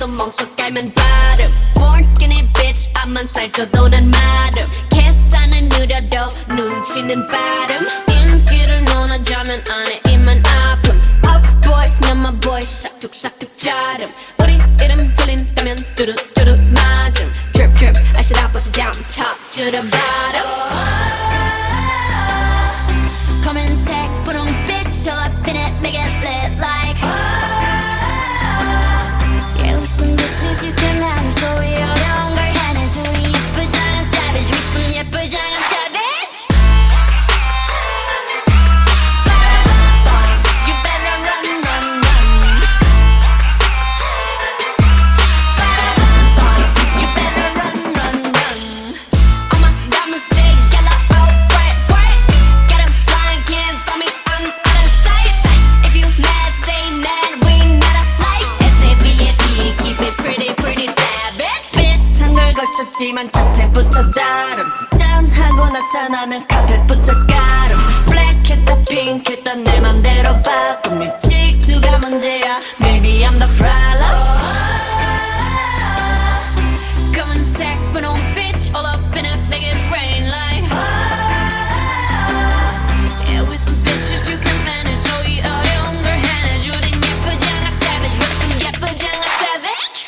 나도 멍석 깔면 발음 Born skinny bitch 앞만 살쪄도 난 마름 계산은 느려도 눈치는 빠름 인기를 논하자면 안에 입만 아픔 Of boys not my boys 싹둑싹둑 자름 우리 이름 들린다면 뚜루뚜루 맞음 Drip drip I said I bust it down top to the bottom 검은색 분홍빛 all up in it make it lit like Yeah with some bitches you can manage 또 이 어려운 걸 해내줘 우리 예쁘장한 savage with some 예쁘장한 savage You better run run run You better run run run All my diamonds stay yellow oh bright bright Get 'em blind can't find me I'm out of sight If you mad stay mad we not alike S-A-V-A-D keep it pretty pretty savage 비슷한 걸 걸쳤지만 자태부터 다름 짠하고 나타나면 카펫부터 가름 블랙했다 핑크했다 내 맘대로 바꿈 네 질투가 문제야 Maybe I'm the problem 검은색 분홍빛 all up in it make it rain like Yeah with some bitches you can manage 또 이 어려운 걸 해내줘 우린 예쁘장한 savage with some 예쁘장한 savage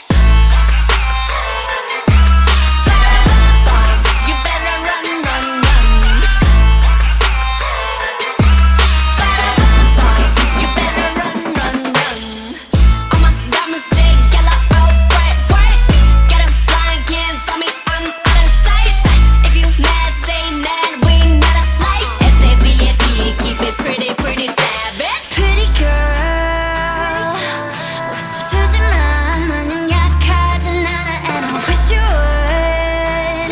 You better run run run You better run run run All my diamonds stay yellow oh bright bright Get 'em blind can't find me I'm out of sight If you mad stay mad we not alike S-A-V-A-D keep it pretty pretty savage Pretty girl 웃어주지만 마냥 약하진 않아 And I wish you would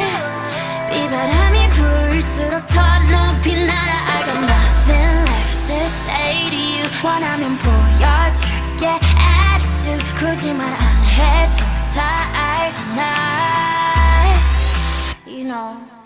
비바람이 불수록 더 높이 날아 I got nothing left to say to you 원하면 보여줄게 attitude 굳이 말 안 해도 다 알잖아 You know